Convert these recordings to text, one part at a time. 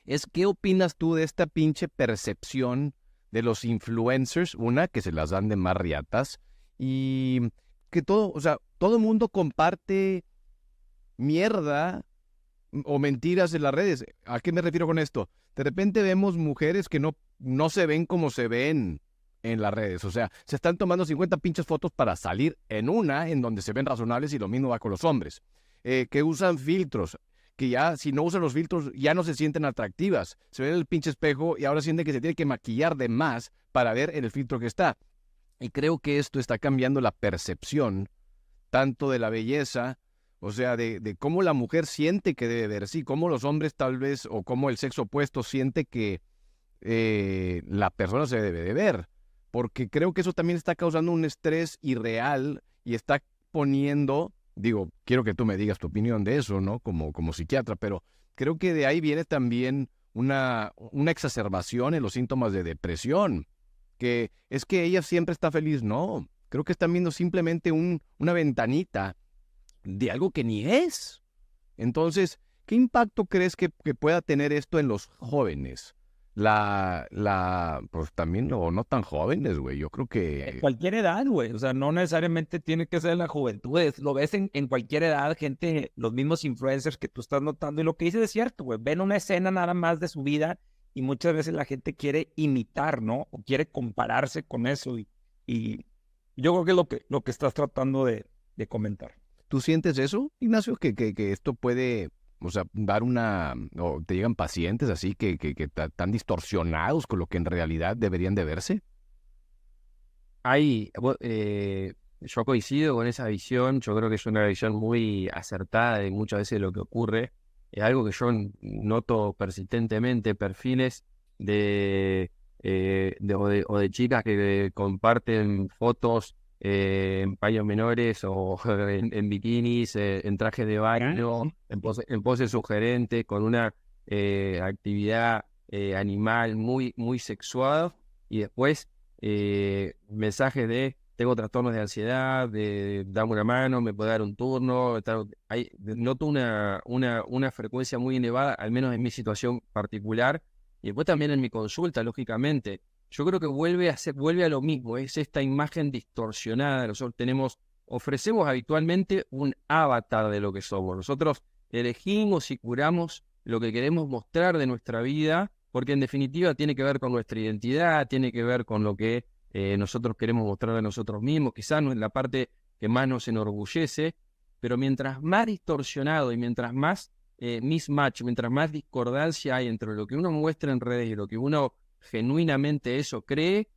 es ¿qué opinas tú de esta pinche percepción de los influencers? Una, que se las dan de más riatas y que todo, o sea, todo el mundo comparte mierda o mentiras en las redes. ¿A qué me refiero con esto? De repente vemos mujeres que no se ven como se ven en las redes. O sea, se están tomando 50 pinches fotos para salir en una en donde se ven razonables y lo mismo va con los hombres. Que usan filtros, que ya si no usan los filtros ya no se sienten atractivas. Se ven en el pinche espejo y ahora sienten que se tiene que maquillar de más para ver en el filtro que está. Y creo que esto está cambiando la percepción tanto de la belleza, o sea, de cómo la mujer siente que debe verse y cómo los hombres tal vez, o cómo el sexo opuesto siente que la persona se debe de ver. Porque creo que eso también está causando un estrés irreal y está poniendo, digo, quiero que tú me digas tu opinión de eso, ¿no? Como psiquiatra, pero creo que de ahí viene también una exacerbación en los síntomas de depresión, que es que ella siempre está feliz, no. Creo que están viendo simplemente una ventanita de algo que ni es. Entonces, ¿qué impacto crees que pueda tener esto en los jóvenes? Pues también, o no tan jóvenes, güey. Yo creo En que cualquier edad, güey. O sea, no necesariamente tiene que ser en la juventud. Lo ves en cualquier edad, gente, los mismos influencers que tú estás notando. Y lo que dices es cierto, güey. Ven una escena nada más de su vida y muchas veces la gente quiere imitar, ¿no? O quiere compararse con eso. Y yo creo que es lo que estás tratando de comentar. tú sientes eso, Ignacio, que esto puede, o sea, o te llegan pacientes así que están distorsionados con lo que en realidad deberían de verse. Yo coincido con esa visión, yo creo que es una visión muy acertada de muchas veces lo que ocurre. Es algo que yo noto persistentemente, perfiles o de chicas que comparten fotos en paños menores o en bikinis, en trajes de baño, en poses sugerentes, con una actividad animal muy, muy sexuada, y después mensajes de tengo trastornos de ansiedad, de dame una mano, me puede dar un turno. Noto una frecuencia muy elevada, al menos en mi situación particular, y después también en mi consulta, lógicamente. Yo creo que vuelve a lo mismo, es esta imagen distorsionada. Nosotros ofrecemos habitualmente un avatar de lo que somos. Nosotros elegimos y curamos lo que queremos mostrar de nuestra vida, porque en definitiva tiene que ver con nuestra identidad, tiene que ver con lo que nosotros queremos mostrar a nosotros mismos. Quizás no es la parte que más nos enorgullece, pero mientras más distorsionado y mientras más mismatch, mientras más discordancia hay entre lo que uno muestra en redes y lo que uno genuinamente eso cree,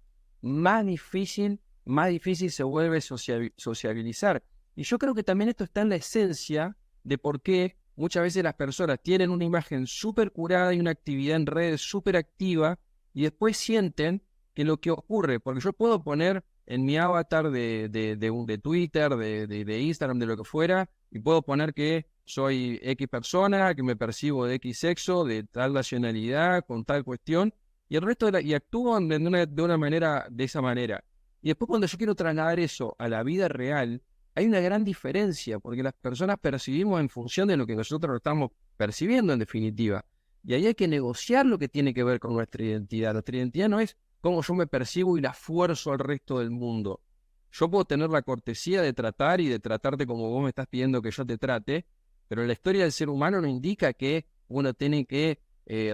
más difícil se vuelve sociabilizar. Y yo creo que también esto está en la esencia de por qué muchas veces las personas tienen una imagen súper curada y una actividad en redes súper activa, y después sienten que lo que ocurre, porque yo puedo poner en mi avatar de Twitter, de Instagram, de lo que fuera, y puedo poner que soy X persona, que me percibo de X sexo, de tal nacionalidad, con tal cuestión, y el resto y actúo de esa manera. Y después, cuando yo quiero trasladar eso a la vida real, hay una gran diferencia, porque las personas percibimos en función de lo que nosotros estamos percibiendo, en definitiva. Y ahí hay que negociar lo que tiene que ver con nuestra identidad. Nuestra identidad no es cómo yo me percibo y la esfuerzo al resto del mundo. Yo puedo tener la cortesía de tratar y de tratarte como vos me estás pidiendo que yo te trate, pero la historia del ser humano no indica que uno tiene que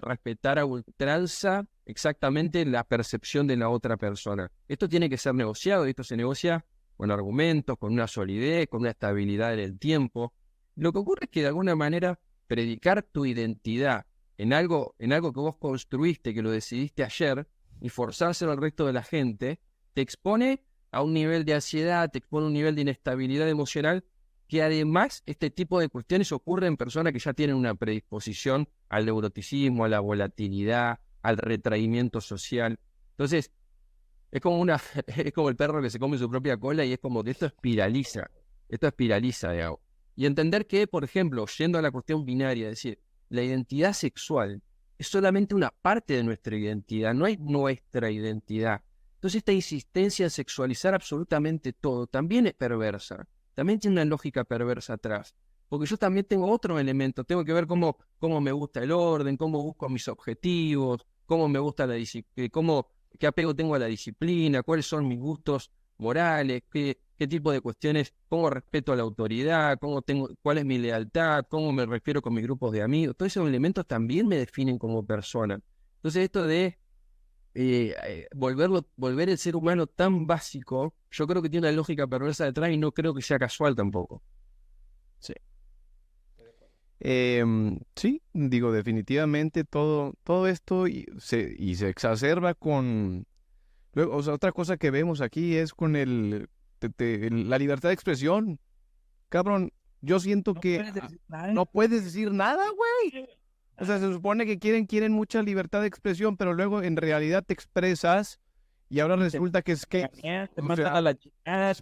respetar a ultranza exactamente la percepción de la otra persona. Esto tiene que ser negociado, y esto se negocia con argumentos, con una solidez, con una estabilidad en el tiempo. Lo que ocurre es que de alguna manera predicar tu identidad en algo que vos construiste, que lo decidiste ayer, y forzárselo al resto de la gente, te expone a un nivel de ansiedad, te expone a un nivel de inestabilidad emocional, que además este tipo de cuestiones ocurren en personas que ya tienen una predisposición al neuroticismo, a la volatilidad, al retraimiento social. Entonces, es como es como el perro que se come su propia cola, y es como que esto espiraliza, digamos. Y entender que, por ejemplo, yendo a la cuestión binaria, es decir, la identidad sexual es solamente una parte de nuestra identidad, no es nuestra identidad. Entonces, esta insistencia en sexualizar absolutamente todo también es perversa, también tiene una lógica perversa atrás. porque yo también tengo otros elementos, tengo que ver cómo me gusta el orden, cómo busco mis objetivos, cómo me gusta la disciplina, qué apego tengo a la disciplina, cuáles son mis gustos morales, qué tipo de cuestiones, cómo respeto a la autoridad, cuál es mi lealtad, cómo me refiero con mis grupos de amigos. Todos esos elementos también me definen como persona. Entonces esto de volver el ser humano tan básico, yo creo que tiene una lógica perversa detrás y no creo que sea casual tampoco. Sí, digo, definitivamente todo esto se exacerba con... Luego, o sea, otra cosa que vemos aquí es con la libertad de expresión. Cabrón, yo siento que no puedes decir nada, güey. O sea, se supone que quieren mucha libertad de expresión, pero luego en realidad te expresas y ahora resulta que es que... Te manda a la chingada,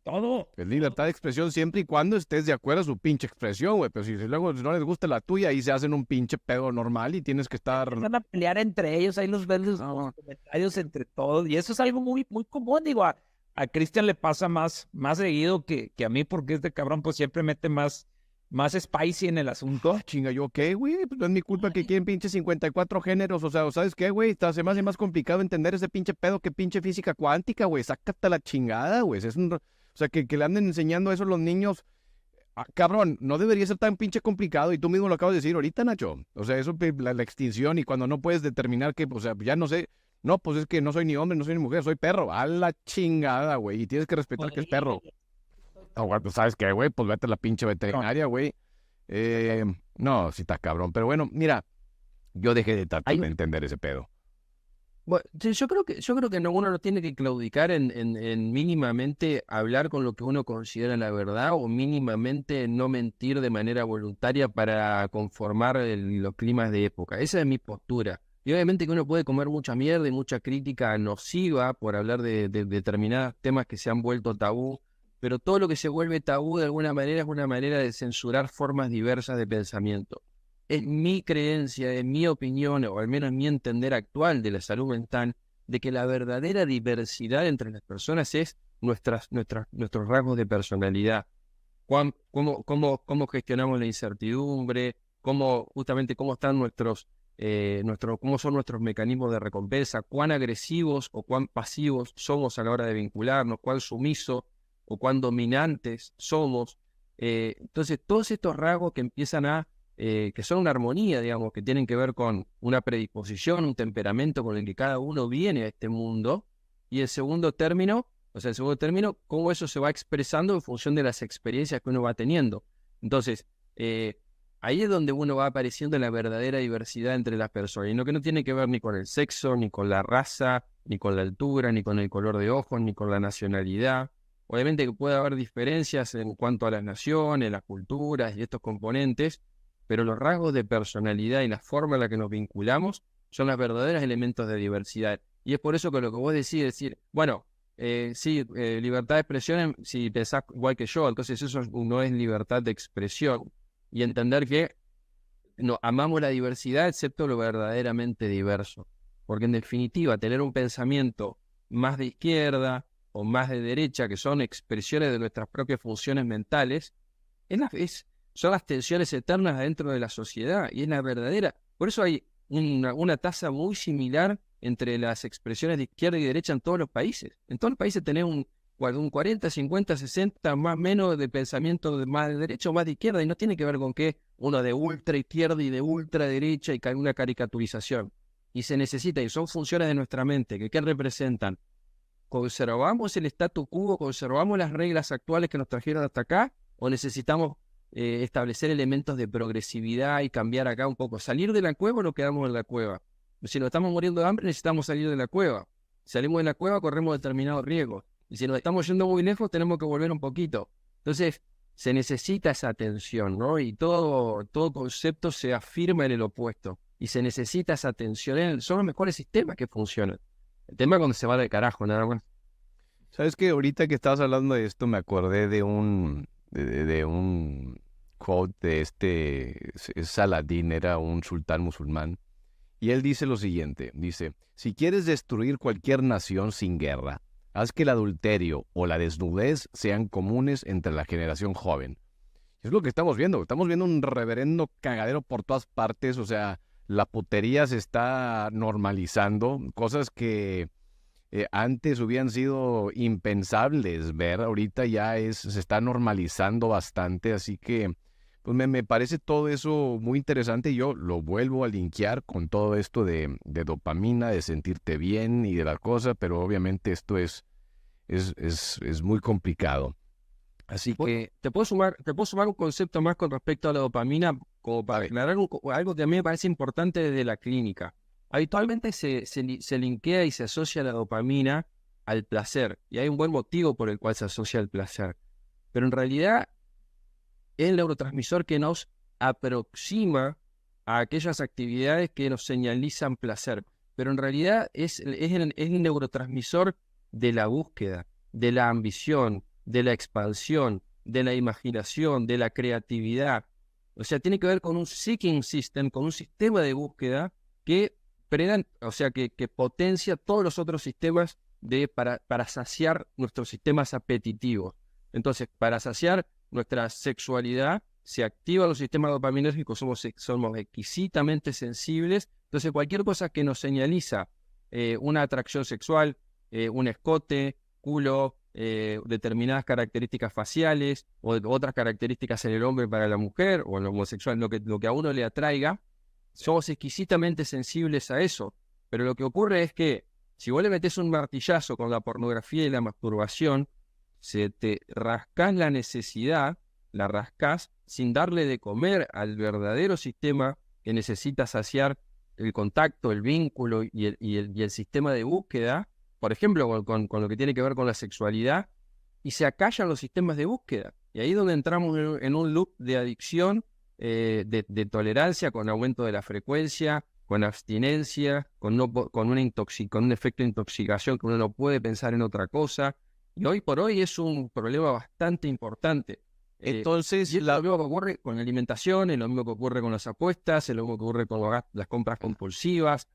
todo. Es libertad de expresión siempre y cuando estés de acuerdo a su pinche expresión, güey. Pero si luego no les gusta la tuya, ahí se hacen un pinche pedo normal y tienes que estar... Empiezan a pelear entre ellos, ahí los ves los comentarios entre todos. Y eso es algo muy, muy común, digo, a Cristian le pasa más seguido que a mí, porque este cabrón pues siempre mete más spicy en el asunto. Chinga, ¿yo qué, güey? Pues no es mi culpa que quieren pinche 54 géneros. O sea, ¿sabes qué, güey? Se me hace más complicado entender ese pinche pedo que pinche física cuántica, güey. Sácate la chingada, güey. O sea, que le anden enseñando eso a los niños. Cabrón, no debería ser tan pinche complicado. Y tú mismo lo acabas de decir ahorita, Nacho. O sea, eso, la extinción y cuando no puedes determinar que, o sea, ya no sé. No, pues es que no soy ni hombre, no soy ni mujer, soy perro. A la chingada, güey. Y tienes que respetar que es perro. ¿Sabes qué, güey? Pues vete a la pinche veterinaria, güey. No, sí está cabrón. Pero bueno, mira, yo dejé de tratar de entender ese pedo. Bueno, yo creo que uno no tiene que claudicar en mínimamente hablar con lo que uno considera la verdad o mínimamente no mentir de manera voluntaria para conformar los climas de época. Esa es mi postura. Y obviamente que uno puede comer mucha mierda y mucha crítica nociva por hablar de determinados temas que se han vuelto tabú. Pero todo lo que se vuelve tabú de alguna manera es una manera de censurar formas diversas de pensamiento. Es mi creencia, es mi opinión, o al menos mi entender actual de la salud mental, de que la verdadera diversidad entre las personas es nuestros rasgos de personalidad. Cómo gestionamos la incertidumbre, cómo están cómo son nuestros mecanismos de recompensa, cuán agresivos o cuán pasivos somos a la hora de vincularnos, cuán sumisos o cuán dominantes somos. Entonces, todos estos rasgos que empiezan que son una armonía, digamos, que tienen que ver con una predisposición, un temperamento con el que cada uno viene a este mundo. Y el segundo término, cómo eso se va expresando en función de las experiencias que uno va teniendo. Entonces, ahí es donde uno va apareciendo la verdadera diversidad entre las personas. Y lo que no tiene que ver ni con el sexo, ni con la raza, ni con la altura, ni con el color de ojos, ni con la nacionalidad. Obviamente que puede haber diferencias en cuanto a las naciones, las culturas y estos componentes, pero los rasgos de personalidad y la forma en la que nos vinculamos son los verdaderos elementos de diversidad. Y es por eso que lo que vos decís, decir, bueno, sí, libertad de expresión, si pensás igual que yo, entonces eso no es libertad de expresión. Y entender que no, amamos la diversidad excepto lo verdaderamente diverso. Porque en definitiva, tener un pensamiento más de izquierda o más de derecha, que son expresiones de nuestras propias funciones mentales, son las tensiones eternas dentro de la sociedad y es la verdadera. Por eso hay una tasa muy similar entre las expresiones de izquierda y derecha en todos los países. En todos los países tenés un 40, 50, 60 más o menos de pensamiento más de derecha o más de izquierda, y no tiene que ver con que uno de ultra izquierda y de ultra derecha y una caricaturización. Y se necesita, y son funciones de nuestra mente, que ¿qué representan? ¿Conservamos el statu quo, conservamos las reglas actuales que nos trajeron hasta acá, o necesitamos establecer elementos de progresividad y cambiar acá un poco? ¿Salir de la cueva o nos quedamos en la cueva? Si nos estamos muriendo de hambre, necesitamos salir de la cueva. Si salimos de la cueva, corremos determinados riesgos. Y si nos estamos yendo muy lejos, tenemos que volver un poquito. Entonces, se necesita esa atención, ¿no? Y todo concepto se afirma en el opuesto. Y se necesita esa atención. Son los mejores sistemas que funcionan. El tema es cuando se va de carajo, nada más. ¿Sabes qué? Ahorita que estabas hablando de esto, me acordé de un quote de Saladín, era un sultán musulmán. Y él dice lo siguiente, dice, si quieres destruir cualquier nación sin guerra, haz que el adulterio o la desnudez sean comunes entre la generación joven. Es lo que estamos viendo. Estamos viendo un reverendo cagadero por todas partes. O sea, la putería se está normalizando. Cosas que antes hubieran sido impensables ver. Ahorita ya se está normalizando bastante. Así que pues me parece todo eso muy interesante. Yo lo vuelvo a linkear con todo esto de dopamina, de sentirte bien y de la cosa. Pero obviamente esto es muy complicado. Así que Te puedo sumar un concepto más con respecto a la dopamina, como para aclarar algo que a mí me parece importante desde la clínica. Habitualmente se linkea y se asocia la dopamina al placer, y hay un buen motivo por el cual se asocia al placer. Pero en realidad es el neurotransmisor que nos aproxima a aquellas actividades que nos señalizan placer. Pero en realidad es el neurotransmisor de la búsqueda, de la ambición, de la expansión, de la imaginación, de la creatividad. O sea, tiene que ver con un seeking system, con un sistema de búsqueda que que potencia todos los otros sistemas para saciar nuestros sistemas apetitivos. Entonces, para saciar nuestra sexualidad, se activan los sistemas dopaminérgicos, somos exquisitamente sensibles. Entonces, cualquier cosa que nos señaliza una atracción sexual, un escote, culo, determinadas características faciales o otras características en el hombre para la mujer o en el homosexual, lo que a uno le atraiga, somos exquisitamente sensibles a eso. Pero lo que ocurre es que si vos le metés un martillazo con la pornografía y la masturbación, se te rascás la necesidad, la rascás sin darle de comer al verdadero sistema que necesita saciar el contacto, el vínculo y el sistema de búsqueda, por ejemplo, con lo que tiene que ver con la sexualidad, y se acallan los sistemas de búsqueda. Y ahí es donde entramos en un loop de adicción, de tolerancia, con aumento de la frecuencia, con abstinencia, con un efecto de intoxicación que uno no puede pensar en otra cosa. Y hoy por hoy es un problema bastante importante. entonces Y es lo mismo que ocurre con la alimentación, es lo mismo que ocurre con las apuestas, es lo mismo que ocurre con las compras compulsivas.